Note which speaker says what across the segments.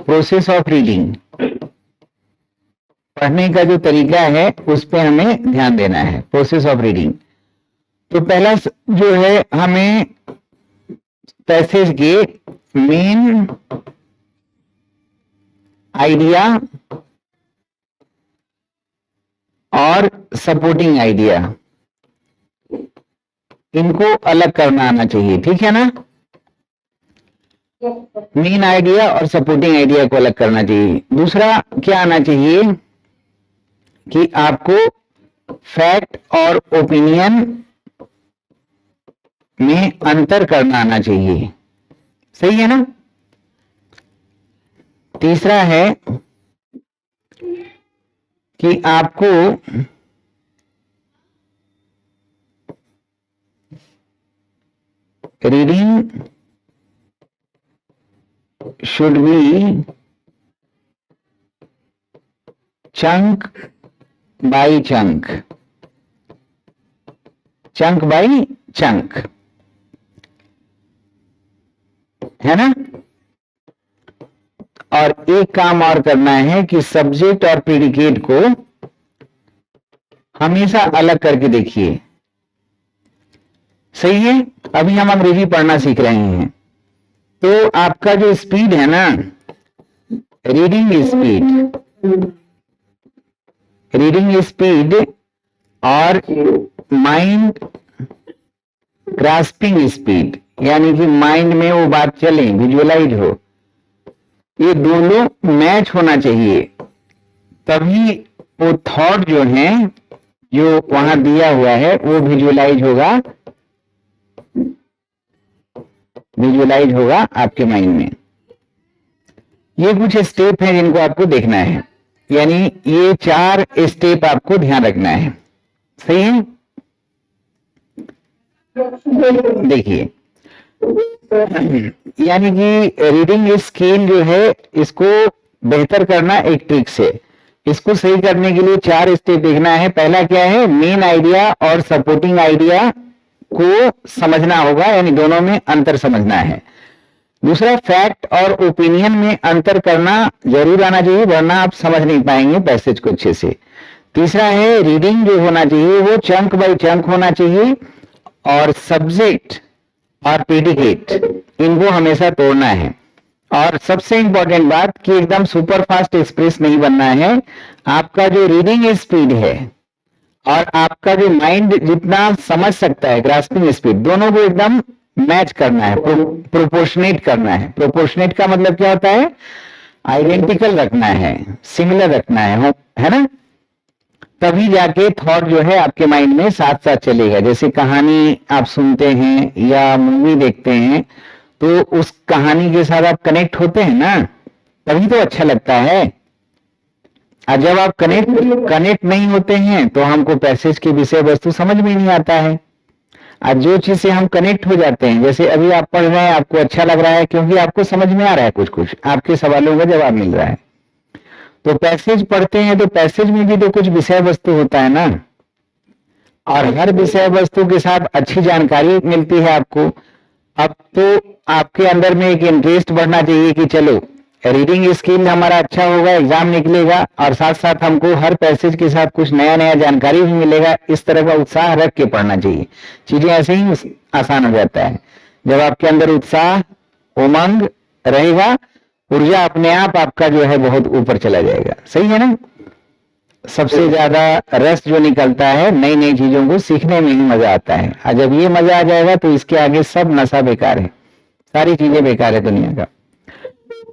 Speaker 1: Process of reading, पढ़ने का जो तरीका है उस पे हमें ध्यान देना है। प्रोसेस ऑफ रीडिंग, तो पहला जो है हमें पैसेज के मेन आइडिया और सपोर्टिंग आइडिया, इनको अलग करना आना चाहिए, ठीक है ना। मेन आइडिया और सपोर्टिंग आइडिया को अलग करना चाहिए। दूसरा क्या आना चाहिए कि आपको फैक्ट और ओपिनियन में अंतर करना आना चाहिए, सही है ना। तीसरा है कि आपको reading should be chunk by chunk, chunk by chunk, है ना। और एक काम और करना है कि सब्जेक्ट और प्रेडिकेट को हमेशा अलग करके देखिए, सही है। अभी हम अंग्रेजी पढ़ना सीख रहे हैं, तो आपका जो स्पीड है ना, रीडिंग स्पीड और माइंड ग्रास्पिंग स्पीड, यानी कि माइंड में वो बात चले, विजुअलाइज हो, ये दोनों मैच होना चाहिए, तभी वो थॉट जो है, जो वहां दिया हुआ है, वो विजुअलाइज होगा आपके माइंड में। ये कुछ स्टेप हैं जिनको आपको देखना है, यानी ये 4 स्टेप आपको ध्यान रखना है, सही है। देखिए, यानी कि रीडिंग स्किल जो है, इसको बेहतर करना एक ट्रिक से, इसको सही करने के लिए 4 स्टेप देखना है। पहला क्या है, मेन आइडिया और सपोर्टिंग आइडिया को समझना होगा, यानी दोनों में अंतर समझना है। दूसरा, फैक्ट और ओपिनियन में अंतर करना जरूर आना चाहिए, वरना आप समझ नहीं पाएंगे पैसेज को अच्छे से। तीसरा है, रीडिंग जो होना चाहिए वो चंक बाय चंक होना चाहिए, और सब्जेक्ट और प्रेडिकेट इनको हमेशा तोड़ना है। और सबसे इंपॉर्टेंट बात कि एकदम सुपर फास्ट एक्सप्रेस नहीं बनना है। आपका जो रीडिंग स्पीड है और आपका जो माइंड जितना समझ सकता है, ग्रास्पिंग स्पीड, दोनों को एकदम मैच करना है, प्रोपोर्शनेट करना है। प्रोपोर्शनेट का मतलब क्या होता है, आइडेंटिकल रखना है, सिमिलर रखना है ना। तभी जाके थॉट जो है आपके माइंड में साथ साथ चलेगा। जैसे कहानी आप सुनते हैं या मूवी देखते हैं, तो उस कहानी के साथ आप कनेक्ट होते हैं ना, तभी तो अच्छा लगता है। और जब आप कनेक्ट नहीं होते हैं तो हमको पैसेज की विषय वस्तु समझ में नहीं आता है। और जो चीज से हम कनेक्ट हो जाते हैं, जैसे अभी आप पढ़ रहे हैं, आपको अच्छा लग रहा है क्योंकि आपको समझ में आ रहा है, कुछ कुछ आपके सवालों का जवाब मिल रहा है। तो पैसेज पढ़ते हैं तो पैसेज में भी तो कुछ विषय वस्तु होता है ना, और हर विषय वस्तु के साथ अच्छी जानकारी मिलती है आपको। अब तो आपके अंदर में एक इंटरेस्ट बढ़ना चाहिए कि चलो रीडिंग स्किल हमारा अच्छा होगा, एग्जाम निकलेगा, और साथ साथ हमको हर पैसेज के साथ कुछ नया नया जानकारी भी मिलेगा। इस तरह का उत्साह रख के पढ़ना चाहिए, चीजें ऐसे ही आसान हो जाता है। जब आपके अंदर उत्साह, उमंग रहेगा, ऊर्जा अपने आप आपका जो है बहुत ऊपर चला जाएगा, सही है ना। सबसे ज्यादा रस जो निकलता है नई नई चीजों को सीखने में ही मजा आता है, और जब ये मजा आ जाएगा तो इसके आगे सब नशा बेकार है, सारी चीजें बेकार है दुनिया का।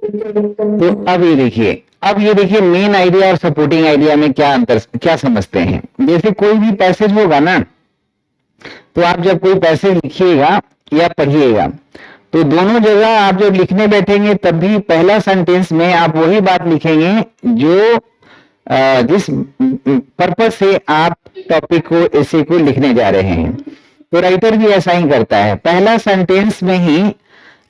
Speaker 1: तो अब ये देखिए मेन आइडिया और सपोर्टिंग आइडिया में क्या अंतर, क्या समझते हैं। जैसे कोई भी पैसेज होगा ना, तो आप जब कोई पैसेज लिखिएगा या पढ़िएगा, तो दोनों जगह आप जब लिखने बैठेंगे तब भी पहला सेंटेंस में आप वही बात लिखेंगे जो जिस पर्पस से आप टॉपिक को, ऐसे को लिखने जा रहे हैं। तो राइटर भी ऐसा ही करता है, पहला सेंटेंस में ही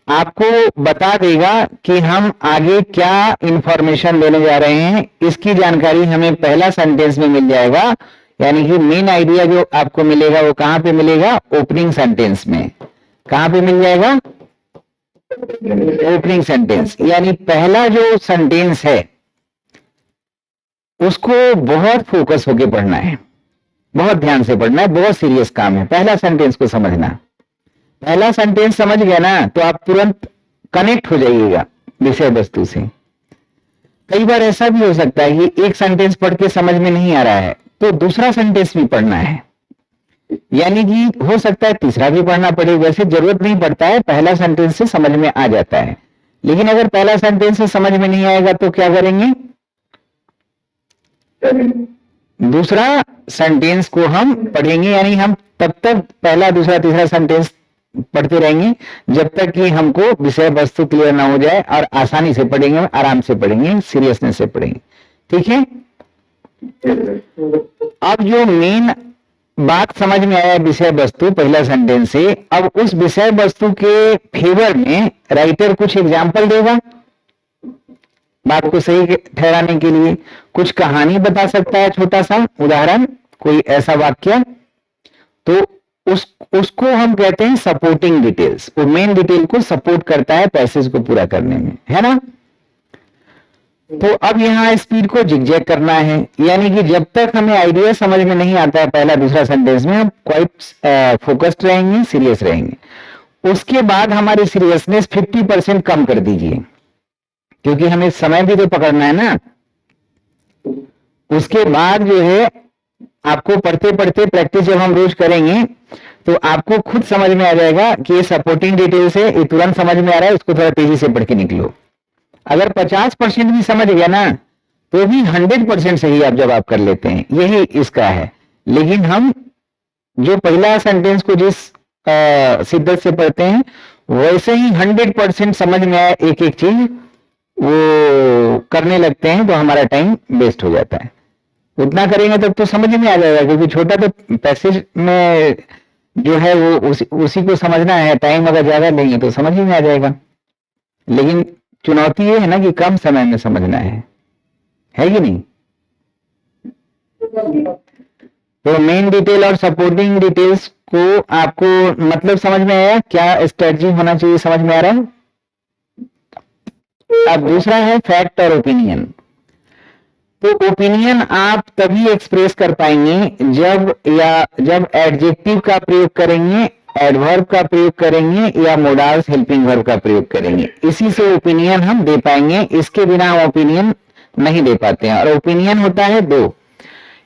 Speaker 1: आपको बता देगा कि हम आगे क्या इंफॉर्मेशन लेने जा रहे हैं। इसकी जानकारी हमें पहला सेंटेंस में मिल जाएगा, यानी कि मेन आइडिया जो आपको मिलेगा वो कहां पे मिलेगा, ओपनिंग सेंटेंस में। कहां पे मिल जाएगा, ओपनिंग सेंटेंस, यानी पहला जो सेंटेंस है उसको बहुत फोकस होके पढ़ना है, बहुत ध्यान से पढ़ना है, बहुत सीरियस काम है पहला सेंटेंस को समझना। पहला सेंटेंस समझ गया ना तो आप तुरंत कनेक्ट हो जाइएगा विषय वस्तु से। कई बार ऐसा भी हो सकता है कि एक सेंटेंस पढ़ के समझ में नहीं आ रहा है तो दूसरा सेंटेंस भी पढ़ना है, यानी कि हो सकता है तीसरा भी पढ़ना पड़े। वैसे जरूरत नहीं पड़ता है, पहला सेंटेंस से समझ में आ जाता है। लेकिन अगर पहला सेंटेंस से समझ में नहीं आएगा तो क्या करेंगे, दूसरा सेंटेंस को हम पढ़ेंगे, यानी हम तब तक पहला दूसरा तीसरा सेंटेंस पढ़ते रहेंगे जब तक कि हमको विषय वस्तु क्लियर ना हो जाए, और आसानी से पढ़ेंगे, आराम से पढ़ेंगे, सीरियसनेस से पढ़ेंगे। ठीक है, अब जो मेन बात समझ में आया विषय वस्तु पहला सेंटेंस से, अब उस विषय वस्तु के फेवर में राइटर कुछ एग्जाम्पल देगा बात को सही ठहराने के लिए। कुछ कहानी बता सकता है, छोटा सा उदाहरण, कोई ऐसा वाक्य, तो उसको हम कहते हैं सपोर्टिंग डिटेल्स। वो मेन डिटेल को सपोर्ट करता है पैसेज को पूरा करने में, है ना। तो अब यहाँ स्पीड को जिगजैग करना है, यानी कि जब तक हमें आइडिया समझ में नहीं आता है पहला दूसरा सेंटेंस में, हम क्वाइट फोकस्ड रहेंगे, सीरियस रहेंगे। उसके बाद हमारी सीरियसनेस 50% कम कर दीजिए, क्योंकि हमें समय भी तो पकड़ना है ना। उसके बाद जो है आपको पढ़ते पढ़ते प्रैक्टिस जब हम रोज करेंगे तो आपको खुद समझ में आ जाएगा कि ये सपोर्टिंग डिटेल्स है, ये तुरंत समझ में आ रहा है, इसको थोड़ा तेजी से पढ़ के निकलो। अगर 50% भी समझ गया ना तो भी 100% सही आप जवाब कर लेते हैं, यही इसका है। लेकिन हम जो पहला सेंटेंस को जिस शिद्दत से पढ़ते हैं वैसे ही 100% समझ में आए एक एक चीज वो करने लगते हैं तो हमारा टाइम वेस्ट हो जाता है। उतना करेंगे तब तो समझ में आ जाएगा, क्योंकि छोटा तो पैसेज में जो है वो उसी को समझना है। टाइम अगर ज्यादा लेंगे तो समझ ही में आ जाएगा, लेकिन चुनौती ये है ना कि कम समय में समझना है कि नहीं। तो मेन डिटेल और सपोर्टिंग डिटेल्स को आपको मतलब समझ में आया, क्या स्ट्रेटजी होना चाहिए समझ में आ रहा है। अब दूसरा है फैक्ट और ओपिनियन। तो ओपिनियन आप तभी एक्सप्रेस कर पाएंगे जब एडजेक्टिव का प्रयोग करेंगे, एडवर्ब का प्रयोग करेंगे या मोडाल्स हेल्पिंग वर्ब का प्रयोग करेंगे। इसी से ओपिनियन हम दे पाएंगे, इसके बिना हम ओपिनियन नहीं दे पाते हैं। और ओपिनियन होता है दो,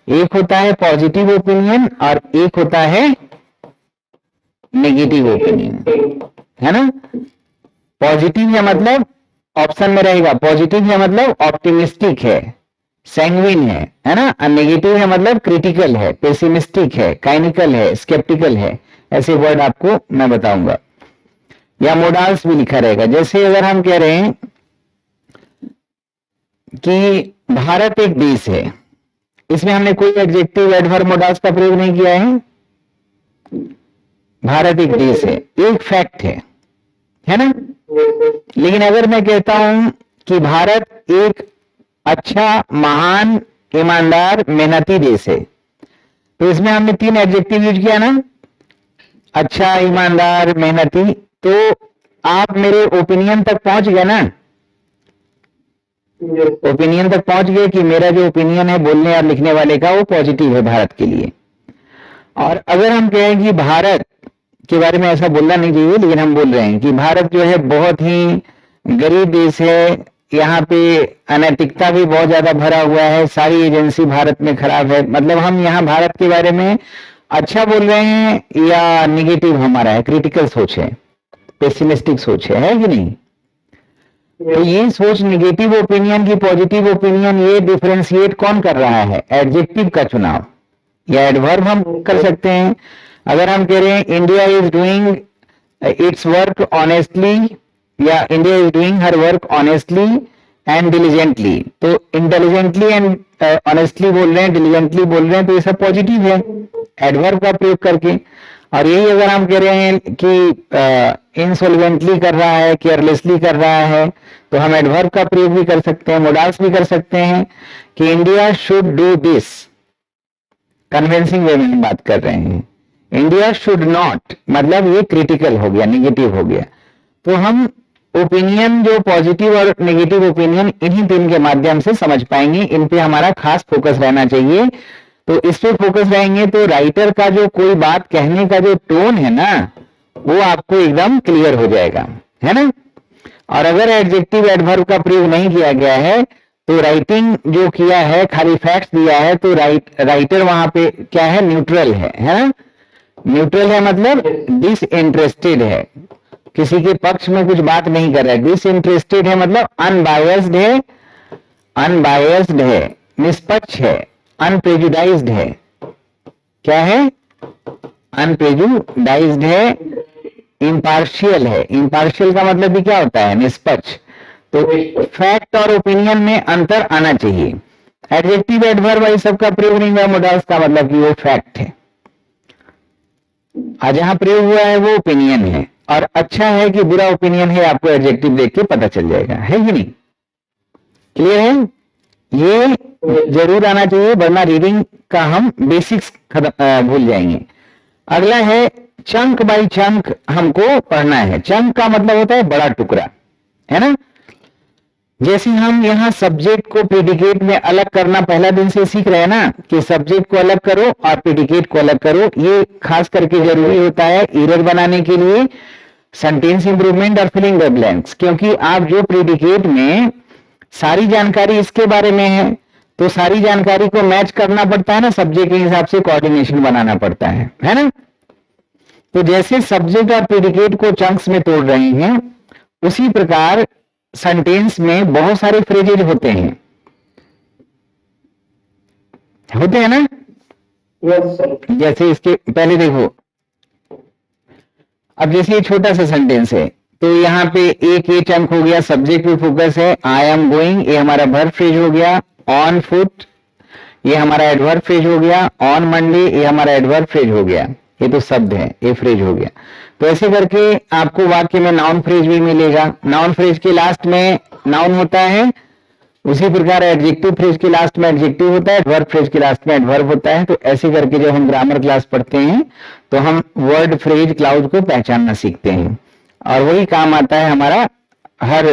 Speaker 1: एक होता है पॉजिटिव ओपिनियन और एक होता है नेगेटिव ओपिनियन, है ना। पॉजिटिव है मतलब ऑप्शन में रहेगा, पॉजिटिव है मतलब ऑप्टिमिस्टिक है, सैंग्विन है ना। और नेगेटिव है मतलब क्रिटिकल है, पेसिमिस्टिक है, काइनिकल है, स्केप्टिकल है। ऐसे वर्ड आपको मैं बताऊंगा, या मोडाल्स भी लिखा रहेगा। जैसे अगर हम कह रहे हैं कि भारत एक देश है, इसमें हमने कोई एडजेक्टिव एडवर्ब मोडाल्स का प्रयोग नहीं किया है। भारत एक देश है, एक फैक्ट है ना। लेकिन अगर मैं कहता हूं कि भारत एक अच्छा, महान, ईमानदार, मेहनती देश है, तो इसमें हमने 3 एडजेक्टिव यूज किया ना, अच्छा, ईमानदार, मेहनती। तो आप मेरे ओपिनियन तक पहुंच गए ना, ओपिनियन तक पहुंच गए कि मेरा जो ओपिनियन है बोलने और लिखने वाले का वो पॉजिटिव है भारत के लिए। और अगर हम कहें कि भारत के बारे में ऐसा बोलना नहीं चाहिए, लेकिन हम बोल रहे हैं कि भारत जो है बहुत ही गरीब देश है, यहाँ पे अनैतिकता भी बहुत ज्यादा भरा हुआ है, सारी एजेंसी भारत में खराब है। मतलब हम यहाँ भारत के बारे में अच्छा बोल रहे हैं या निगेटिव हमारा है, क्रिटिकल सोच है, पेसिमिस्टिक सोच है कि नहीं। तो ये सोच निगेटिव ओपिनियन की पॉजिटिव ओपिनियन, ये डिफरेंशिएट कौन कर रहा है, एडजेक्टिव का चुनाव या एडवर्ब हम कर सकते हैं। अगर हम कह रहे हैं India is doing its work honestly, या India is doing her work honestly and diligently, तो इंटेलिजेंटली एंड ऑनेस्टली बोल रहे हैं, डिलीजेंटली बोल रहे हैं, तो ये सब पॉजिटिव है एडवर्ब का प्रयोग करके। और यही अगर हम कह रहे हैं कि इंसॉल्वेंटली कर रहा है, केयरलेसली कर रहा है, तो हम एडवर्ब का प्रयोग भी कर सकते हैं, मोडाल्स भी कर सकते हैं कि India should do this, convincing way में बात कर रहे हैं। इंडिया शुड नॉट मतलब ये क्रिटिकल हो गया, निगेटिव हो गया। तो हम ओपिनियन, जो पॉजिटिव और नेगेटिव ओपिनियन, इन्हीं तीन के माध्यम से समझ पाएंगे। इन पे हमारा खास फोकस रहना चाहिए। तो इस पे फोकस रहेंगे तो राइटर का जो कोई बात कहने का जो टोन है ना, वो आपको एकदम क्लियर हो जाएगा, है ना। और अगर एडजेक्टिव एडवर्ब का प्रयोग नहीं किया गया है तो राइटिंग जो किया है, खाली फैक्ट्स दिया है, तो राइटर वहां पे क्या है, न्यूट्रल है ना। न्यूट्रल है मतलब डिसइंटरेस्टेड है, किसी के पक्ष में कुछ बात नहीं कर रहा है। डिसइंटरेस्टेड है मतलब अनबायस्ड है, अनबायस्ड है, निष्पक्ष है, अनप्रेजुडाइज्ड है। क्या है, अनप्रेजुडाइज्ड है, इम्पार्शियल है। इम्पार्शियल का मतलब भी क्या होता है, निष्पक्ष। तो फैक्ट और ओपिनियन में अंतर आना चाहिए। एडजेक्टिव एडवर्ब ये सब का प्रयोग नहीं हुआ मोडाल्स का मतलब कि वो फैक्ट है, और जहां प्रयोग हुआ है वो ओपिनियन है। और अच्छा है कि बुरा ओपिनियन है, आपको एडजेक्टिव देख के पता चल जाएगा, है कि नहीं। क्लियर है, ये जरूर आना चाहिए, वरना रीडिंग का हम बेसिक्स भूल जाएंगे। अगला है चंक बाय चंक हमको पढ़ना है। चंक का मतलब होता है बड़ा टुकड़ा, है ना। जैसे हम यहाँ सब्जेक्ट को प्रेडिकेट में अलग करना पहला दिन से सीख रहे हैं ना, कि सब्जेक्ट को अलग करो और प्रेडिकेट को अलग करो। ये खास करके जरूरी होता है एरर बनाने के लिए, सेंटेंस इंप्रूवमेंट और फिलिंग द ब्लैंक्स। क्योंकि आप जो प्रेडिकेट में सारी जानकारी इसके बारे में है, तो सारी जानकारी को मैच करना पड़ता है ना, सब्जेक्ट के हिसाब से कोऑर्डिनेशन बनाना पड़ता है ना। तो जैसे सब्जेक्ट और प्रेडिकेट को चंक्स में तोड़ रहे हैं, उसी प्रकार सेंटेंस में बहुत सारे फ्रेजेज होते हैं ना। जैसे इसके पहले देखो, अब जैसे ये छोटा सा सेंटेंस है, तो यहाँ पे एक ये चंक हो गया, सब्जेक्ट पे फोकस है। आई एम गोइंग, ये हमारा वर्ब फ्रेज हो गया। ऑन फुट, ये हमारा एडवर्ब फ्रेज हो गया। ऑन मंडे, ये हमारा एडवर्ब फ्रेज हो गया। ये तो शब्द है, ये फ्रेज हो गया। तो ऐसे करके आपको वाक्य में नाउन फ्रेज भी मिलेगा। नाउन फ्रेज के लास्ट में नाउन होता है, उसी प्रकार एडजेक्टिव फ्रेज के लास्ट में एडजेक्टिव होता है, एडवर्ब फ्रेज के लास्ट में एडवर्ब होता है। तो ऐसे करके जब हम ग्रामर क्लास पढ़ते हैं तो हम वर्ड फ्रेज क्लाउज को पहचानना सीखते हैं, और वही काम आता है हमारा हर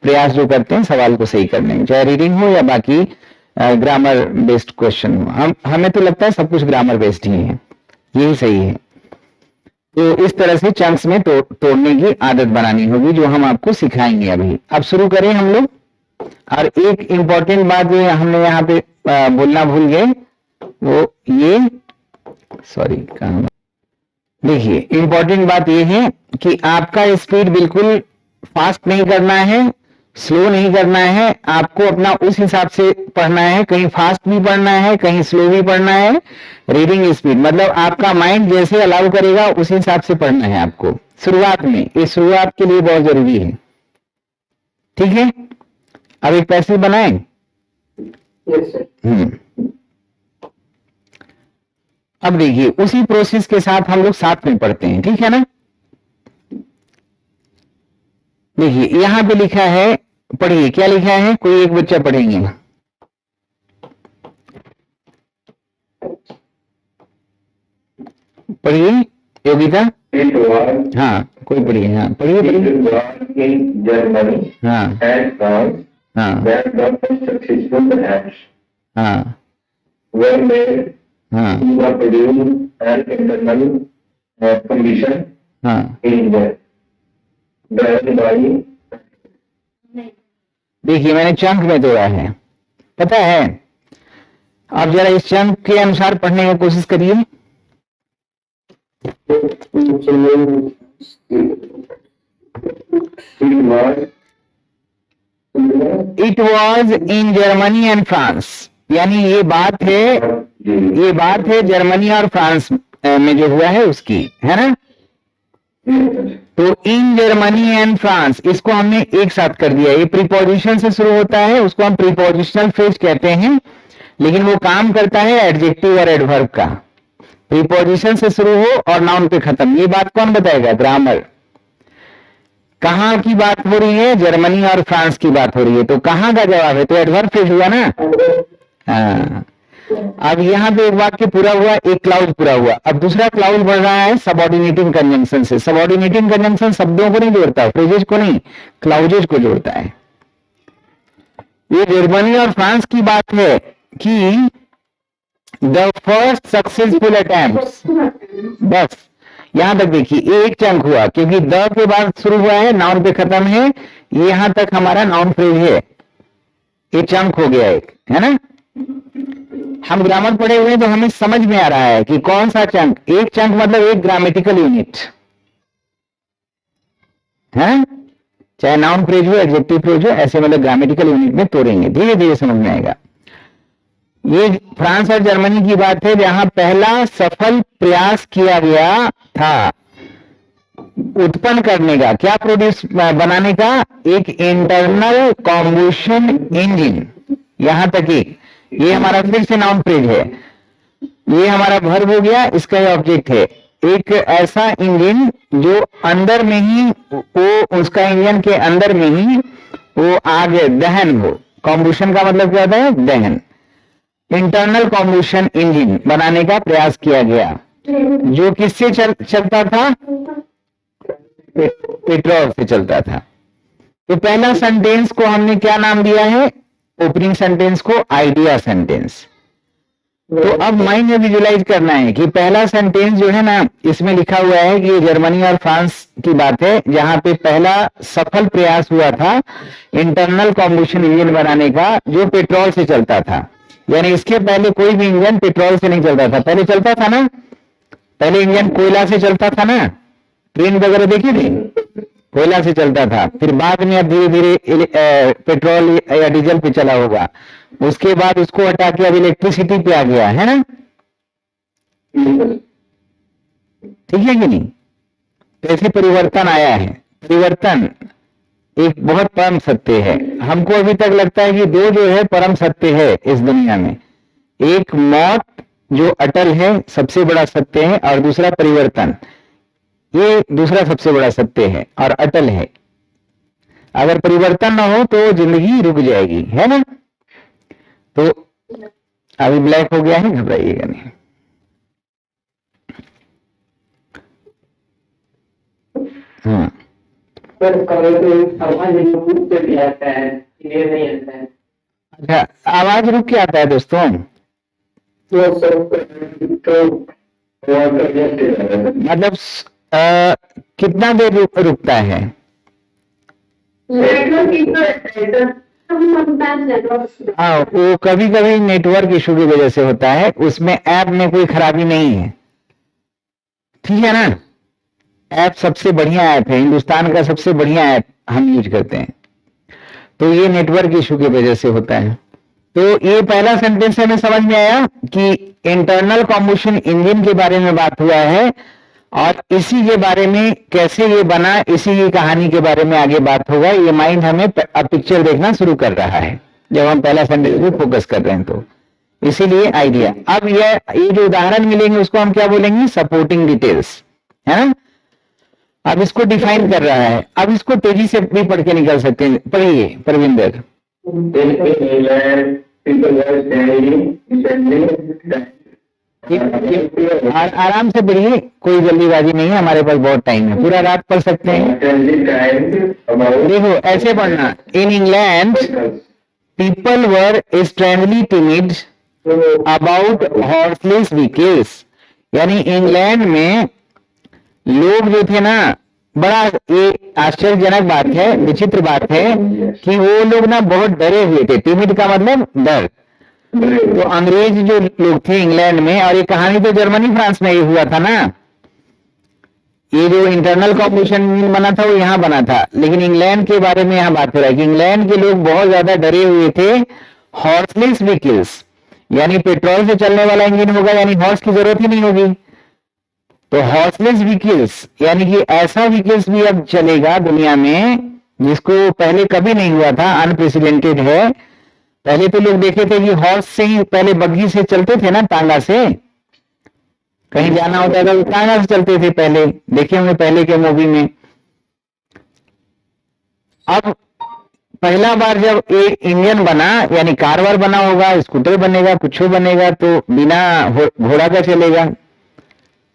Speaker 1: प्रयास जो करते हैं सवाल को सही करने में, चाहे रीडिंग हो या बाकी ग्रामर बेस्ड क्वेश्चन हो। हमें तो लगता है सब कुछ ग्रामर बेस्ड ही है, यही सही है। तो इस तरह से चंक्स में तोड़ने की आदत बनानी होगी, जो हम आपको सिखाएंगे अभी। अब शुरू करें हम लोग। और एक इंपॉर्टेंट बात जो हमने यहाँ पे बोलना भूल गए, वो ये, सॉरी कहाँ, देखिए इंपॉर्टेंट बात ये है कि आपका स्पीड बिल्कुल फास्ट नहीं करना है, स्लो नहीं करना है। आपको अपना उस हिसाब से पढ़ना है, कहीं फास्ट भी पढ़ना है, कहीं स्लो भी पढ़ना है। रीडिंग स्पीड मतलब आपका माइंड जैसे अलाउ करेगा उस हिसाब से पढ़ना है आपको शुरुआत में। ये शुरुआत के लिए बहुत जरूरी है, ठीक है। अब एक पैसेज बनाएं। अब देखिए उसी प्रोसेस के साथ हम लोग साथ में पढ़ते हैं, ठीक है ना। देखिए यहां पे लिखा है, पढ़िए क्या लिखा है, कोई एक बच्चा पढ़ेंगे। पढ़िए योगिता। हाँ कोई पढ़िए, हाँ पढ़िए जर्मनी, हाँ हाँ हाँ कंडीशन, हाँ देखिए मैंने चंक में तोड़ा है, पता है। आप जरा इस चंक के अनुसार पढ़ने की कोशिश करिए। It was in Germany and France, यानी ये बात है जर्मनी और फ्रांस में जो हुआ है उसकी, है ना। तो इन जर्मनी एंड फ्रांस, इसको हमने एक साथ कर दिया। ये प्रीपोजिशन से शुरू होता है, उसको हम प्रीपोजिशनल फ्रेज कहते हैं, लेकिन वो काम करता है एडजेक्टिव और एडवर्ब का। प्रीपोजिशन से शुरू हो और नाउन पे खत्म, ये बात कौन बताएगा, ग्रामर। कहां की बात हो रही है, जर्मनी और फ्रांस की बात हो रही है, तो कहां का जवाब है, तो एडवर्ब फ्रेज हुआ ना। हाँ अब यहाँ पे एक वाक्य पूरा हुआ, एक क्लाउज पूरा हुआ। अब दूसरा क्लाउज बढ़ रहा है सबऑर्डिनेटिंग कंजंक्शन से। सबऑर्डिनेटिंग कंजंक्शन शब्दों को नहीं जोड़ता, फ्रेजेज को नहीं, क्लाउजेज को जोड़ता है। ये जर्मनी और फ्रांस की बात है कि द फर्स्ट सक्सेसफुल अटेम्प्ट, बस यहां तक देखिए एक चंक हुआ, क्योंकि द के बाद शुरू हुआ है, नाउन पे खत्म है, यहां तक हमारा नाउन फ्रेज है, एक चंक हो गया एक, है ना। हम ग्रामर पढ़े हुए तो हमें समझ में आ रहा है कि कौन सा चंक, एक चंक मतलब एक ग्रामेटिकल यूनिट है, चाहे नाउन फ्रेज हो, एडजेक्टिव फ्रेज हो, ऐसे मतलब ग्रामेटिकल यूनिट में तोड़ेंगे, धीरे धीरे समझ में आएगा। ये फ्रांस और जर्मनी की बात है जहां पहला सफल प्रयास किया गया था उत्पन्न करने का, क्या प्रोड्यूस बनाने का, एक इंटरनल कॉम्बशन इंजन। यहां तक ही ये हमारा फिर से नाउन फ्रेज है, ये हमारा वर्ब हो गया, इसका ये ऑब्जेक्ट है। एक ऐसा इंजन जो अंदर में ही वो, उसका इंजन के अंदर में ही वो आग दहन हो। कॉम्बशन का मतलब क्या होता है, दहन। इंटरनल कॉम्बशन इंजन बनाने का प्रयास किया गया, जो किससे चलता था, पेट्रोल से चलता था। तो पहला सेंटेंस को हमने क्या नाम दिया है, ओपनिंग सेंटेंस को आइडिया सेंटेंस। तो अब माइंड में विजुलाइज करना है कि पहला सेंटेंस जो है ना, इसमें लिखा हुआ है कि ये जर्मनी और फ्रांस की बात है जहां पे पहला सफल प्रयास हुआ था इंटरनल कॉम्बशन इंजन बनाने का, जो पेट्रोल से चलता था। यानी इसके पहले कोई भी इंजन पेट्रोल से नहीं चलता था, पहले चलता था ना, पहले इंजन कोयला से चलता था ना, ट्रेन वगैरह देखी थी, कोयला से चलता था, फिर बाद में अब धीरे धीरे पेट्रोल या डीजल पे चला होगा, उसके बाद उसको हटा के अब इलेक्ट्रिसिटी पे आ गया है ना, ठीक है कि नहीं। कैसे परिवर्तन आया है, परिवर्तन एक बहुत परम सत्य है। हमको अभी तक लगता है कि दो जो है परम सत्य है इस दुनिया में, एक मौत जो अटल है, सबसे बड़ा सत्य है, और दूसरा परिवर्तन, ये दूसरा सबसे बड़ा सत्य है और अटल है। अगर परिवर्तन ना हो तो जिंदगी रुक जाएगी, है ना। तो अभी ब्लैक हो गया है, घबराइएगा नहीं। हाँ, अच्छा, आवाज रुक के आता है दोस्तों, मतलब कितना देर रुकता है, हाँ, वो कभी कभी नेटवर्क इशू की वजह से होता है, उसमें ऐप में कोई खराबी नहीं है, ठीक है ना। ऐप सबसे बढ़िया ऐप है, हिंदुस्तान का सबसे बढ़िया ऐप हम यूज करते हैं, तो ये नेटवर्क इशू की वजह से होता है। तो ये पहला सेंटेंस हमें समझ में आया कि इंटरनल कॉम्बशन इंजन के बारे में बात हुआ है, और इसी के बारे में कैसे ये बना, इसी की कहानी के बारे में आगे बात होगा। ये माइंड हमें अब पिक्चर देखना शुरू कर रहा है जब हम पहला सेंटेंस पे फोकस कर रहे हैं, तो इसीलिए आइडिया। अब ये जो उदाहरण मिलेंगे उसको हम क्या बोलेंगे, सपोर्टिंग डिटेल्स, है ना। अब इसको डिफाइन कर रहा है, अब इसको तेजी से भी पढ़ के निकल सकते हैं, पढ़िए परविंदर। आराम से पढ़िए, कोई जल्दीबाजी नहीं है, हमारे पास बहुत टाइम है, पूरा रात पढ़ सकते हैं। देखो ऐसे पढ़ना, in England people were strangely timid about horseless vehicles. यानी इंग्लैंड में लोग जो थे ना, बड़ा ये आश्चर्यजनक बात है, विचित्र बात है कि वो लोग ना बहुत डरे हुए थे। टिमिड का मतलब डर। तो अंग्रेज जो लोग थे इंग्लैंड में, और ये कहानी तो जर्मनी फ्रांस में ही हुआ था ना, ये जो इंटरनल कॉम्बशन बना था वो यहाँ बना था, लेकिन इंग्लैंड के बारे में यहाँ बात हो रहा है कि इंग्लैंड के लोग बहुत ज्यादा डरे हुए थे हॉर्सलेस व्हीकल्स, यानी पेट्रोल से चलने वाला इंजन होगा, यानी हॉर्स की जरूरत ही नहीं होगी। तो हॉर्सलेस व्हीकल्स यानी कि ऐसा व्हीकल्स भी अब चलेगा दुनिया में जिसको पहले कभी नहीं हुआ था, अनप्रेसिडेंटेड है। पहले तो लोग देखे थे कि हॉर्स से ही, पहले बग्घी से चलते थे ना, टांगा से कहीं जाना होता था तो टांगा से चलते थे, पहले देखे होंगे पहले के मूवी में। अब पहला बार जब एक इंजन बना, यानी कारवार बना होगा, स्कूटर बनेगा, कुछ बनेगा, तो बिना घोड़ा का चलेगा।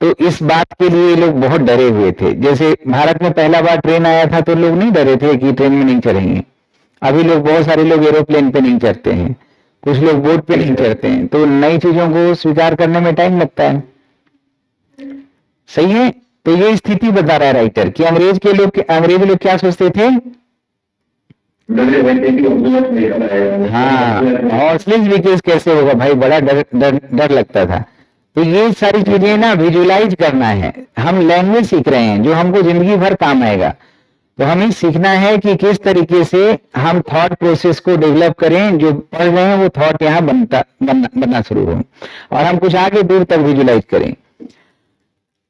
Speaker 1: तो इस बात के लिए ये लोग बहुत डरे हुए थे। जैसे भारत में पहला बार ट्रेन आया था तो लोग नहीं डरे थे कि ट्रेन में नहीं चढ़ेंगे। अभी लोग, बहुत सारे लोग एरोप्लेन पे नहीं चढ़ते हैं, कुछ लोग बोट पे नहीं चढ़ते हैं। तो नई चीजों को स्वीकार करने में टाइम लगता है। सही है। तो ये स्थिति बता रहा है राइटर कि अंग्रेज लोग क्या सोचते थे। हाँ, हॉर्सलेस व्हीकल्स कैसे होगा भाई, बड़ा डर लगता था। तो ये सारी चीजें ना विजुलाइज करना है। हम लैंग्वेज सीख रहे हैं जो हमको जिंदगी भर काम आएगा। तो हमें सीखना है कि किस तरीके से हम थॉट प्रोसेस को डेवलप करें, जो पढ़ रहे हैं वो थॉट यहाँ बनना शुरू हो, और हम कुछ आगे दूर तक विजुलाइज करें।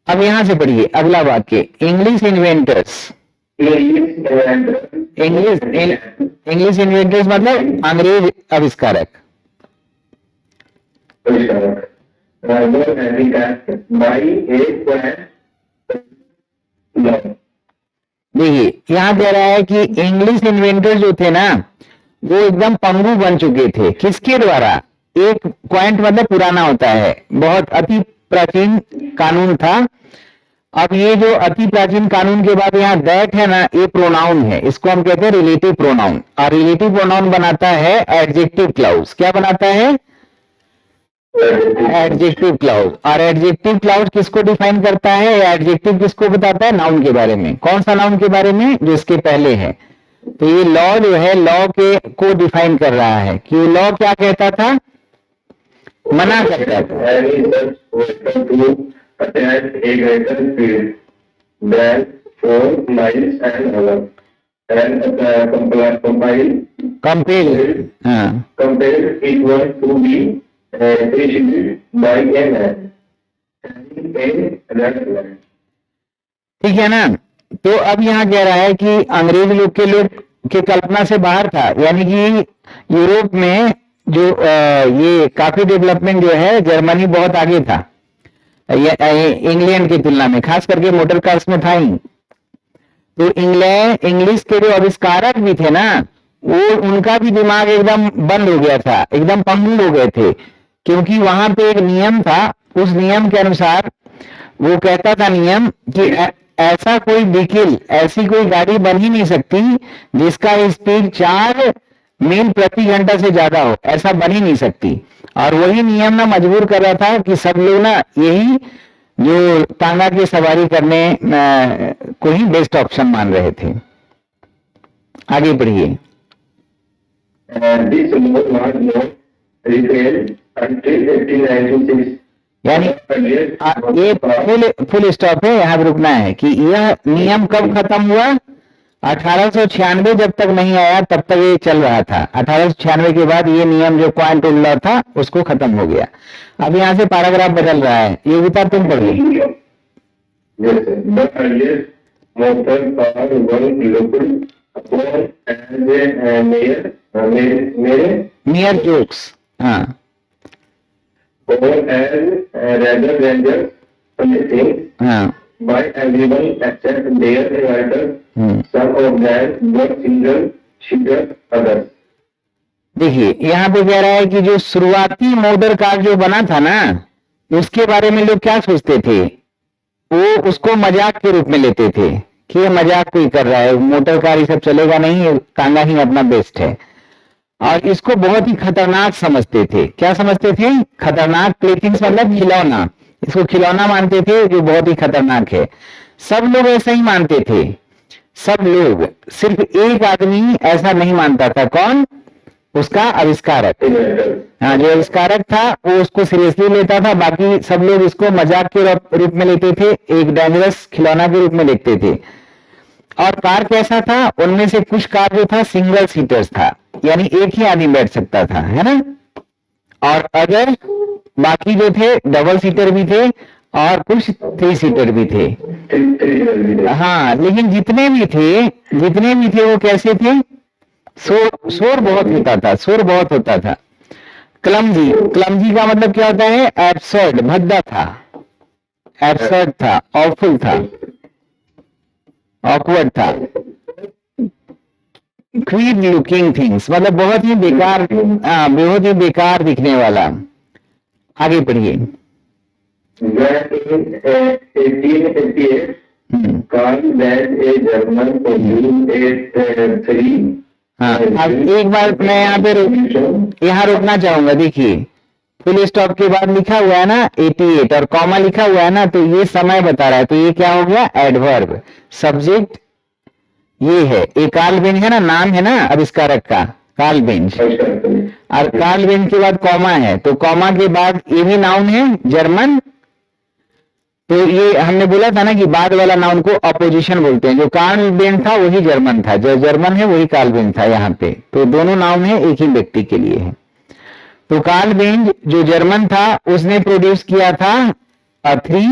Speaker 1: अब यहां से पढ़िए अगला वाक्य, इंग्लिश इन्वेंटर्स। इंग्लिश इन्वेंटर्स मतलब अंग्रेज आविष्कारक। देखिए यहाँ कह रहा है कि इंग्लिश इन्वेंटर जो थे ना, वो एकदम पंगु बन चुके थे। किसके द्वारा? एक पॉइंट मतलब पुराना होता है, बहुत अति प्राचीन कानून था। अब ये जो अति प्राचीन कानून के बाद यहाँ दैट है ना, ये प्रोनाउन है, इसको हम कहते हैं रिलेटिव प्रोनाउन। और रिलेटिव प्रोनाउन बनाता है एडजेक्टिव क्लाउज। क्या बनाता है? Adjective clause. और एडजेक्टिव क्लाउज किसको डिफाइन करता है? एडजेक्टिव किसको बताता है? नाउन के बारे में। कौन सा नाउन के बारे में? जो इसके पहले है। तो ये लॉ जो है, लॉ के को डिफाइन कर रहा है कि लॉ क्या कहता था, मना करता था। कंपेल, हाँ, ठीक है ना। तो अब यहाँ कह रहा है कि अंग्रेज लोग के कल्पना से बाहर था, यानी कि यूरोप में जो ये काफी डेवलपमेंट जो है, जर्मनी बहुत आगे था इंग्लैंड की तुलना में, खास करके मोटर कार्स में था ही। तो इंग्लिश के जो आविष्कारक भी थे ना, वो उनका भी दिमाग एकदम बंद हो गया था, एकदम पंगु हो गए थे। क्योंकि वहां पे एक नियम था, उस नियम के अनुसार वो कहता था नियम कि ऐसा कोई व्हीकल, ऐसी कोई गाड़ी बन ही नहीं सकती जिसका स्पीड 4 मील प्रति घंटा से ज्यादा हो, ऐसा बन ही नहीं सकती। और वही नियम ना मजबूर कर रहा था कि सब लोग ना यही जो तांगा की सवारी करने को ही बेस्ट ऑप्शन मान रहे थे। आगे पढ़िए। यानी ये फुल स्टॉप है, यहाँ रुकना है कि यह नियम कब खत्म हुआ? 1896 जब तक नहीं आया तब तक ये चल रहा था। 1896 के बाद ये नियम जो क्वांट लॉ था उसको खत्म हो गया। अब यहाँ से पैराग्राफ बदल रहा है। योगिता तुम पढ़िए। मियर जोक्स, हाँ, हाँ, by everyone except their writers, some of them were single shooter others। देखिए यहाँ पे कह रहा है कि जो शुरुआती मोटर कार जो बना था ना, उसके बारे में लोग क्या सोचते थे? वो उसको मजाक के रूप में लेते थे कि ये मजाक कोई कर रहा है, मोटर कार ये सब चलेगा नहीं, तांगा ही अपना बेस्ट है। और इसको बहुत ही खतरनाक समझते थे। क्या समझते थे? खतरनाक। प्लेथिंग्स मतलब खिलौना, इसको खिलौना मानते थे जो बहुत ही खतरनाक है। सब लोग ऐसा ही मानते थे, सब लोग। सिर्फ एक आदमी ऐसा नहीं मानता था। कौन? उसका आविष्कारक। हाँ, जो आविष्कारक था वो उसको सीरियसली लेता था, बाकी सब लोग इसको मजाक के रूप में लेते थे, एक डेंजरस खिलौना के रूप में देखते थे। और कार कैसा था? उनमें से कुछ कार जो था सिंगल सीटर्स था, यानी एक ही आदमी बैठ सकता था, है ना। और अगर बाकी जो थे डबल सीटर भी थे और कुछ 3 सीटर भी थे। हाँ, लेकिन जितने भी थे वो कैसे थे? शोर बहुत होता था, शोर बहुत होता था। क्लमजी का मतलब क्या होता है? एब्सर्ड, भद्दा था, एब्सर्ड था, ऑफुल था, ऑकवर्ड था। क्वीड लुकिंग थिंग्स, मतलब बहुत ही बेकार, बहुत ही बेकार दिखने वाला। आगे पढ़िए। हाँ, अब एक बार मैं यहाँ रुकना चाहूंगा। देखिए, फुल स्टॉप के बाद लिखा हुआ है ना 88 और कॉमा लिखा हुआ है ना, तो ये समय बता रहा है, तो ये क्या हो गया, एडवर्ब। सब्जेक्ट ये है, एक कार्ल बेंज है ना, नाम है ना आविष्कारक का, कार्ल बेंज, और कार्ल बेंज के बाद कॉमा है, तो कॉमा के बाद ये भी नाउन है जर्मन। तो ये हमने बोला था ना कि बाद वाला नाउन को अपोजिशन बोलते हैं। जो कार्ल बेंज था वही जर्मन था, जो जर्मन है वही कार्ल बेंज था यहाँ पे, तो दोनों नाउन है, एक ही व्यक्ति के लिए है। तो कार्ल बेंज जो जर्मन था उसने प्रोड्यूस किया था थ्री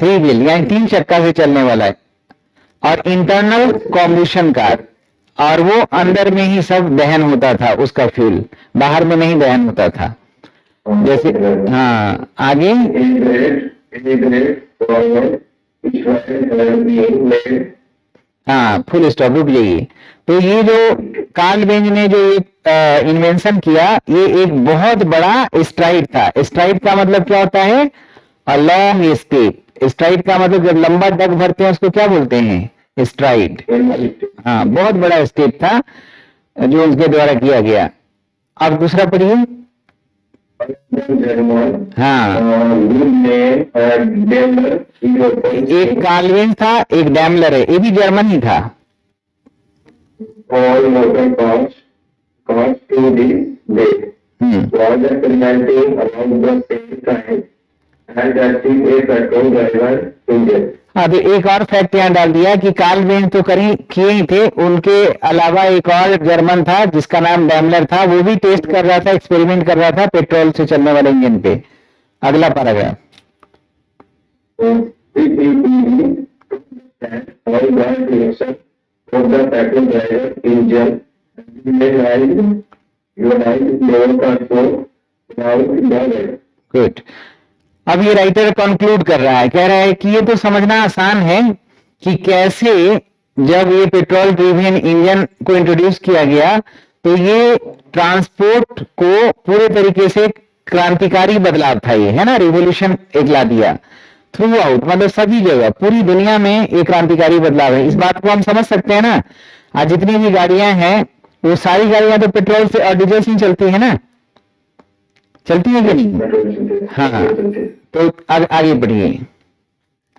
Speaker 1: व्हील, यानी 3 चक्का से चलने वाला है, और इंटरनल कॉम्बशन कार, और वो अंदर में ही सब दहन होता था उसका फ्यूल, बाहर में नहीं दहन होता था। जैसे हाँ, आगे हाँ, फुल स्टॉप, रुक जाइए। तो ये जो कार्ल बेंज ने जो इन्वेंशन किया, ये एक बहुत बड़ा स्ट्राइड था। स्ट्राइड का मतलब क्या होता है, अ लॉन्ग स्टेप। स्ट्राइड का मतलब जब लंबा डग भरते हैं उसको क्या बोलते हैं, स्ट्राइड। हाँ, बहुत बड़ा स्टेप था जो उनके द्वारा किया गया। अब दूसरा पढ़िए। हाँ, एक कार्ल बेंज था, एक डैमलर है, ये भी जर्मन ही था। हाँ, तो एक और फैक्ट यहाँ डाल दिया कि कार्ल बेंज तो किए ही थे, उनके अलावा एक और जर्मन था जिसका नाम डैमलर था, वो भी टेस्ट कर रहा था, एक्सपेरिमेंट कर रहा था पेट्रोल से चलने वाले इंजन पे। अगला पैराग्राफ। गुड। अब ये राइटर कंक्लूड कर रहा है, कह रहा है कि ये तो समझना आसान है कि कैसे जब ये पेट्रोल ड्रिवन इंजन को इंट्रोड्यूस किया गया तो ये ट्रांसपोर्ट को पूरे तरीके से क्रांतिकारी बदलाव था, ये है ना, रिवोल्यूशन एक ला दिया थ्रू आउट, मतलब सभी जगह पूरी दुनिया में एक क्रांतिकारी बदलाव है। इस बात को हम समझ सकते हैं ना, आज जितनी भी गाड़ियां हैं वो सारी गाड़ियां तो पेट्रोल से और डीजल से चलती है ना, चलती है कि नहीं? हाँ, तो आगे बढ़िए।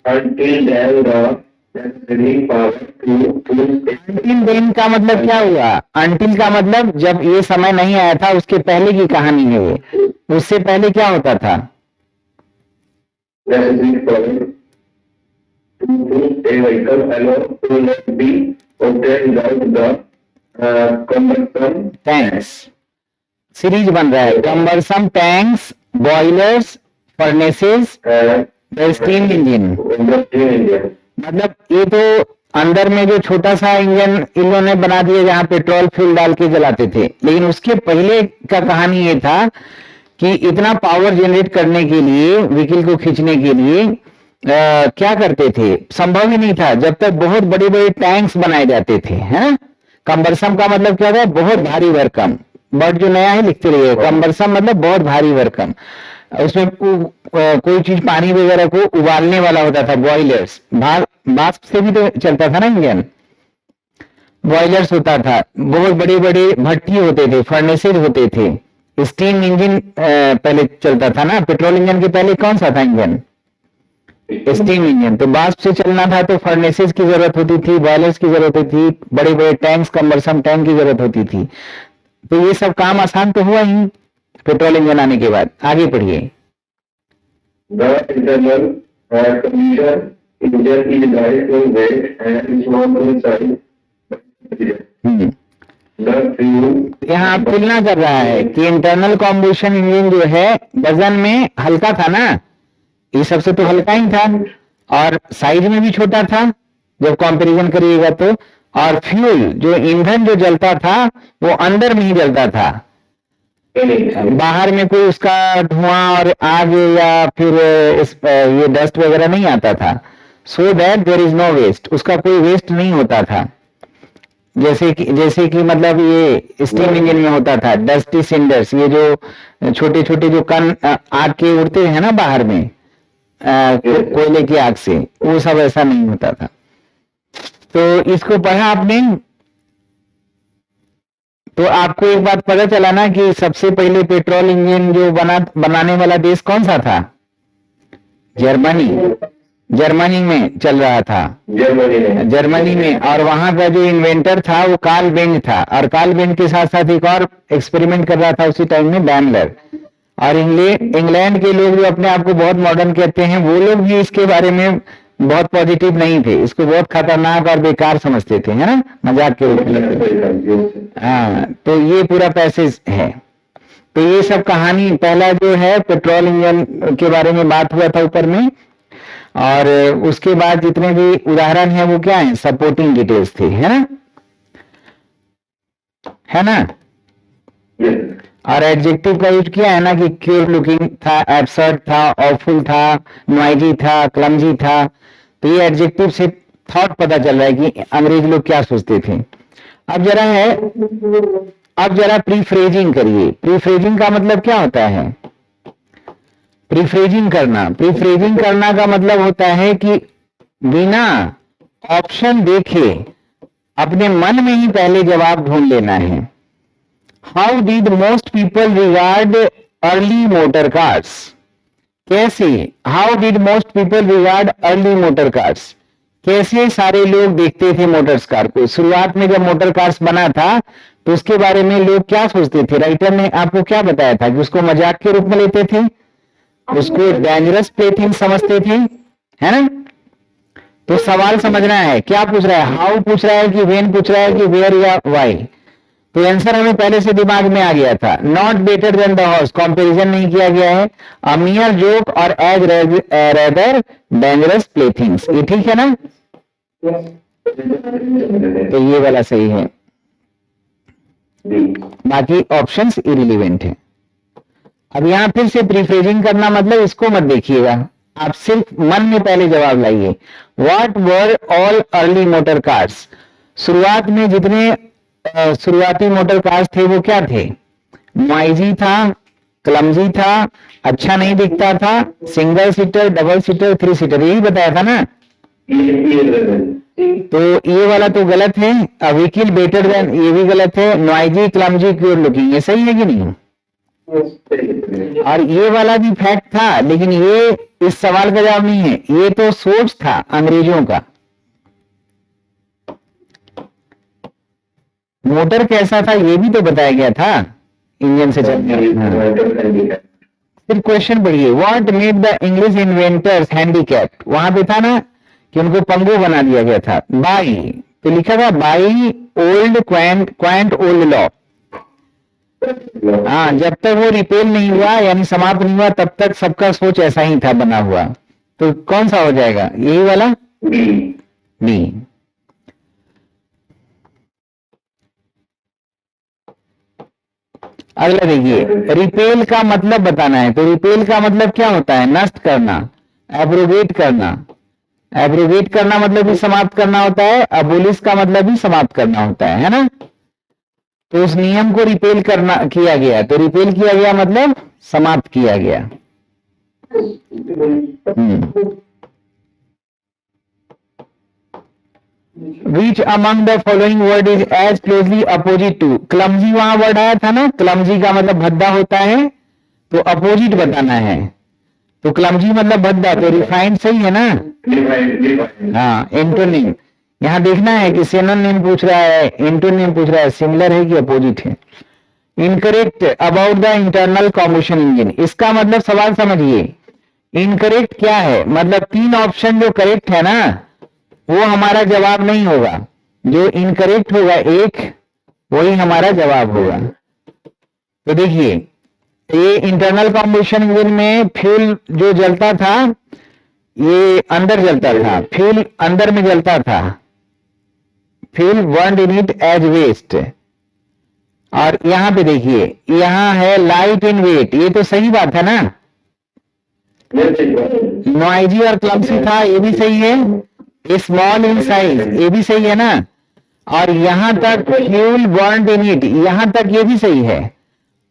Speaker 1: अंटिल देन का मतलब क्या हुआ, अंटिल का मतलब जब ये समय नहीं आया था उसके पहले की कहानी है ये। उससे पहले क्या होता था, टैंक्स सीरीज बन रहा है, cumbersome tanks, boilers, furnaces, steam engine. मतलब ये तो अंदर में जो छोटा सा इंजन इन्होंने बना दिया जहां पेट्रोल फ्यूल डाल के जलाते थे, लेकिन उसके पहले का कहानी ये था कि इतना पावर जनरेट करने के लिए, व्हीकल को खींचने के लिए क्या करते थे, संभव ही नहीं था जब तक बहुत बड़े बड़े टैंक्स बनाए जाते थे, है ना। कम्बरसम का मतलब क्या था, बहुत भारी भरकम। वर्ड जो नया है लिखते रहिए, कम्बरसम मतलब बहुत भारी भरकम। उसमें कोई चीज पानी वगैरह को उबालने वाला होता था, बॉयलर्स, बाष्प से भी तो चलता था ना इंजन, बॉयलर्स होता था, बहुत बड़े बड़े भट्टी होते थे, फर्नेसेज होते थे, स्टीम इंजन पहले चलता था ना। पेट्रोल इंजन के पहले कौन सा था इंजन, स्टीम इंजन। तो बाष्प से चलना था तो फर्नेसेज की जरूरत होती थी, बॉयलर्स की जरूरत होती थी, बड़े बड़े टैंक्स, कम्बरसम टैंक की जरूरत होती थी। तो ये सब काम आसान तो हुआ ही पेट्रोल इंजन आने के बाद। आगे पढ़िए। यहाँ तुलना कर रहा है कि इंटरनल कॉम्बशन इंजन जो है वजन में हल्का था ना, ये सबसे तो हल्का ही था, और साइज में भी छोटा था जब कंपैरिजन करिएगा तो, और फ्यूल जो ईंधन जो जलता था वो अंदर में ही जलता था, बाहर में कोई उसका धुआं और आग या फिर ये डस्ट वगैरह नहीं आता था। So that there is no waste, उसका कोई वेस्ट नहीं होता था। जैसे कि मतलब ये स्टीम इंजन में होता था, डस्टी सिंडर्स, ये जो छोटे छोटे जो कण आग के उड़ते हैं ना बाहर में, कोयले की आग से, वो सब ऐसा नहीं होता था। तो इसको पढ़ा आपने, तो आपको एक बात पता चला ना कि सबसे पहले पेट्रोल इंजन जो बनाने वाला देश कौन सा था? जर्मनी। जर्मनी में चल रहा था, जर्मनी में। और वहां का जो इन्वेंटर था वो कार्ल बेंज था, और कार्ल बेंज के साथ साथ एक और एक्सपेरिमेंट कर रहा था उसी टाइम में, डैमलर। और इंग्लैंड के लोग जो अपने आप को बहुत मॉडर्न कहते हैं, वो लोग भी इसके बारे में बहुत पॉजिटिव नहीं थे, इसको बहुत खतरनाक और बेकार समझते थे, है ना, मजाक के रूप में। हाँ, तो ये पूरा पैसेज है। तो ये सब कहानी, पहला जो है पेट्रोल इंजन के बारे में बात हुआ था ऊपर में, और उसके बाद जितने भी उदाहरण हैं वो क्या है? सपोर्टिंग डिटेल्स थे, है ना, है ना। और एडजेक्टिव का यूज किया है ना कि क्यूर लुकिंग था, एब्सर्ड था, ऑफुल था, नॉइजी था, क्लमजी था। तो ये एडजेक्टिव से थॉट पता चल रहा है कि अंग्रेज लोग क्या सोचते थे। अब जरा प्रीफ्रेजिंग करिए। प्रीफ्रेजिंग का मतलब क्या होता है? प्रीफ्रेजिंग करना का मतलब होता है कि बिना ऑप्शन देखे अपने मन में ही पहले जवाब ढूंढ लेना है। How did most people regard early motor cars? कैसे? How did most people regard early motor cars? कैसे सारे लोग देखते थे मोटर्स कार को? शुरुआत में जब मोटर कार्स बना था तो उसके बारे में लोग क्या सोचते थे? राइटर ने आपको क्या बताया था कि उसको मजाक के रूप में लेते थे, उसको डेंजरस प्लेथिंग समझते थे, है ना। तो सवाल समझना है, क्या पूछ रहा है? हाउ पूछ रहा है कि व्हेन पूछ रहा है कि वेयर या व्हाई? तो आंसर हमें पहले से दिमाग में आ गया था। Not better than the horse, comparison नहीं किया गया है। अ मियर जोक और एज रेदर डेंजरस प्लेथिंग्स, ये ठीक है ना। तो ये वाला सही है, बाकी ऑप्शंस इरिलीवेंट है। अब यहां फिर से प्रीफ्रेजिंग करना मतलब इसको मत देखिएगा, आप सिर्फ मन में पहले जवाब लाइए। What were all early motor cars? शुरुआत में जितने शुरुआती मोटर कार्स थे वो क्या थे? नॉइजी था, क्लमजी था, अच्छा नहीं दिखता था, single seater, double seater, 3 seater, यही बताया था ना। तो ये वाला तो गलत है। अ व्हीकल बेटर देन, ये भी गलत है। नॉइजी, क्लमजी, क्यूर लुकिंग, ये सही है कि नहीं? और ये वाला भी फैक्ट था, लेकिन ये इस सवाल का जवाब नहीं है, ये तो सोच था अंग्रेजों का। मोटर कैसा था ये भी तो बताया गया था, इंजन से चलने। फिर क्वेश्चन पढ़िए, what made the English inventors handicapped? वहां पे था ना कि उनको पंगु बना दिया गया था। बाई, तो लिखा था by old quant old law. हाँ, जब तक वो रिपेल नहीं हुआ यानी समाप्त नहीं हुआ तब तक सबका सोच ऐसा ही था बना हुआ। तो कौन सा हो जाएगा? यही वाला बी। अगला देखिए, रिपेल का मतलब बताना है। तो रिपेल का मतलब क्या होता है? नष्ट करना, एब्रोगेट करना। एब्रोगेट करना मतलब भी समाप्त करना होता है, अबोलिश का मतलब भी समाप्त करना होता है ना। तो उस नियम को रिपेल किया गया, तो रिपेल किया गया मतलब समाप्त किया गया। Which among the following word is as closely opposite to? Clumsy वहां वर्ड आया था ना, क्लमजी का मतलब भद्दा होता है, तो अपोजिट बताना है। तो क्लमजी मतलब भद्दा, तो रिफाइंड सही है ना। हाँ, एंटोनिम यहाँ देखना है कि सिनोनिम पूछ रहा है, एंटोनिम पूछ रहा है, सिमिलर है कि अपोजिट है। Incorrect about the internal combustion engine, इसका मतलब सवाल समझिए। इनकरेक्ट क्या है? मतलब 3 ऑप्शन जो करेक्ट है ना वो हमारा जवाब नहीं होगा, जो इनकरेक्ट होगा एक, वही हमारा जवाब होगा। तो देखिए, ये इंटरनल कॉम्बशन इंजन में फ्यूल जो जलता था ये अंदर जलता था, फ्यूल अंदर में जलता था, fuel burned in it as waste. और यहां पे देखिए, यहां है लाइट इन वेट, ये तो सही बात है ना। नॉइजी और क्लमसी था, ये भी सही है। स्मॉल इन साइज, ये भी सही है ना। और यहां तक फ्यूल बर्न्ड इन इट, यहां तक ये भी सही है।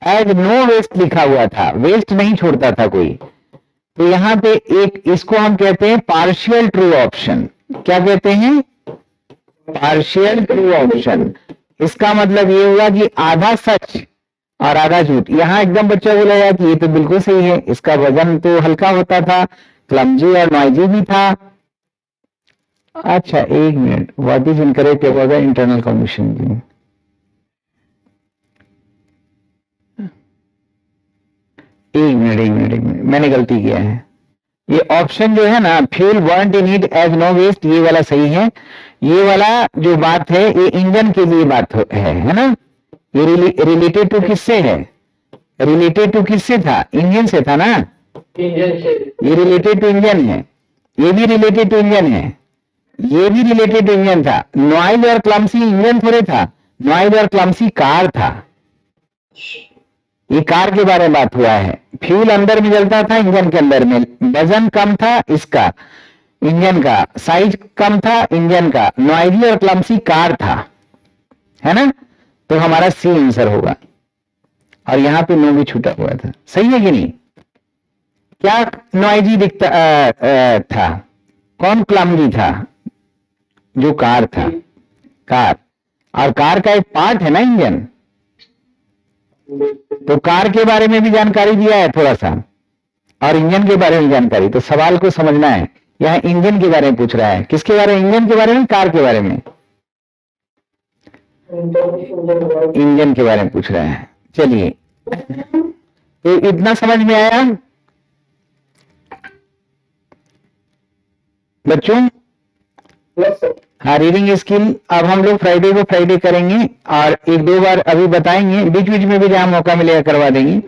Speaker 1: एज नो वेस्ट लिखा हुआ था, वेस्ट नहीं छोड़ता था कोई। तो यहां पे एक, इसको हम कहते हैं पार्शियल ट्रू ऑप्शन। क्या कहते हैं? Partial true option. इसका मतलब ये हुआ कि आधा सच और आधा झूठ। यहां एकदम बच्चा बोलेगा कि ये तो बिल्कुल सही है, इसका वजन तो हल्का होता था, क्लमजी और नॉइजी भी था। अच्छा एक minute, what is incorrect about the internal combustion? एक मिनट, मैंने गलती किया है। ये ऑप्शन जो है ना, fuel burned in it as no waste, ये वाला सही है। ये वाला जो बात है ये इंजन के लिए बात है ना। ये रिलेटेड टू किससे है? रिलेटेड टू किससे था? इंजन से था ना। इंजन से। ये रिलेटेड टू इंजन है, ये भी रिलेटेड टू इंजन है, ये भी रिलेटेड टू इंजन था। नॉइज और क्लमसी इंजन थोड़े था, नॉइज और क्लमसी कार था। ये कार के बारे में बात हुआ है। फ्यूल अंदर में जलता था इंजन के अंदर में, वजन कम था इसका इंजन का, साइज कम था इंजन का, नॉइजी और क्लमसी कार था, है ना। तो हमारा सी आंसर होगा। और यहां पे नो भी छूटा हुआ था, सही है कि नहीं? क्या नॉइजी दिखता था? कौन क्लमजी था? जो कार था, कार। और कार का एक पार्ट है ना इंजन, तो कार के बारे में भी जानकारी दिया है थोड़ा सा, और इंजन के बारे में जानकारी। तो सवाल को समझना है, यहां इंजन के बारे में पूछ रहा है। किसके बारे में? इंजन के बारे में, कार के बारे में? इंजन के बारे में पूछ रहा है। चलिए, तो इतना समझ में आया बच्चों? हाँ, रीडिंग स्किल अब हम लोग फ्राइडे को फ्राइडे करेंगे, और एक दो बार अभी बताएंगे, बीच बीच में भी जहां मौका मिलेगा करवा देंगे।